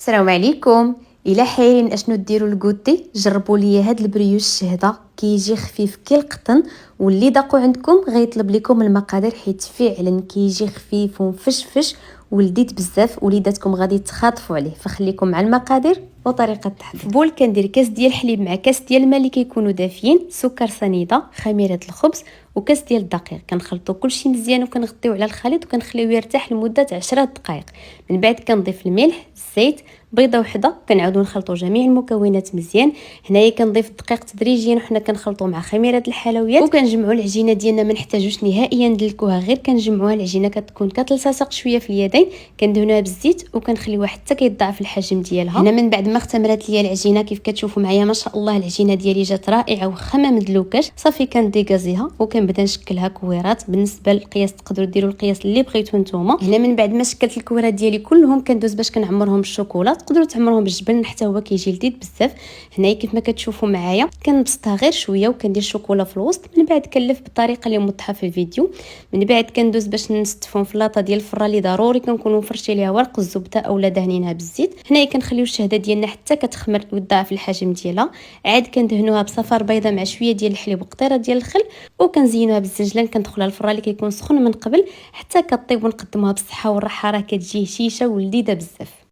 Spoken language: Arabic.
السلام عليكم. الا حايرين اشنو ديروا لكوتي، جربوا لي هاد البريوش الشهده، كيجي خفيف كي القطن. واللي ضاقوا عندكم غيطلب لكم المقادير حيت فعلا كيجي خفيف ومفشفش ولذيذ بزاف، وليداتكم غادي تخاطفوا عليه. فخليكم مع المقادير وطريقه التحضير. في بول كندير كاس ديال الحليب مع كاس ديال الماء اللي كيكونوا دافيين، سكر سنيده، خميره الخبز وكاس ديال الدقيق. كنخلطوا كلشي مزيان وكنغطيو على الخليط وكنخليوه يرتاح لمده 10 دقائق. من بعد كنضيف الملح، الزيت، بيضه وحده، كنعاودو نخلطوا جميع المكونات مزيان. هنايا كنضيف الدقيق تدريجيا وحنا كنخلطوا مع خميره الحلويات، وكنجمعوا العجينه ديالنا. ما نحتاجوش نهائيا ندلكوها، غير كنجمعوها. العجينه كتكون كتلتصق شويه في اليدين، كندهنوها بالزيت وكنخليوها حتى كيتضاعف الحجم ديالها. هنا من بعد ما اختمرت ليا العجينه كيف كتشوفوا معايا ما شاء الله، العجينه ديالي جات رائعه وخا ما مدلوكاش. صافي كنديكازيها وكنبدا نشكلها كويرات. بالنسبه للقياس تقدروا ديروا القياس اللي بغيتو نتوما. هنا من بعد ما شكلت الكويرات ديالي كلهم كندوز باش كنعمرهم بالشوكولا، تقدروا تعمروهم بالجبن حتى هو كيجي لذيذ بزاف. هنايا كيف ما كتشوفوا معايا كنبسطها غير شويه وكندير الشوكولا في الوسط. من بعد كنلف بالطريقه اللي موضحه في الفيديو. من بعد كندوز باش نستفهم في لاطه ديال الفران اللي ضروري كنكونوا فرشي ليها ورق الزبده اولا دهنينها بالزيت. هنايا كنخليو الشهده ديالنا حتى كتخمر وتضاعف الحجم ديالها. عاد كندهنوها بصفار بيضه مع شويه ديال الحليب وقطيره ديال الخل، وكنزينوها بالزنجلان. كندخلها الفران اللي كيكون سخون من قبل حتى كطيب، ونقدموها بالصحه والراحه. راه كتجي هشيشه ولذيذه بزاف.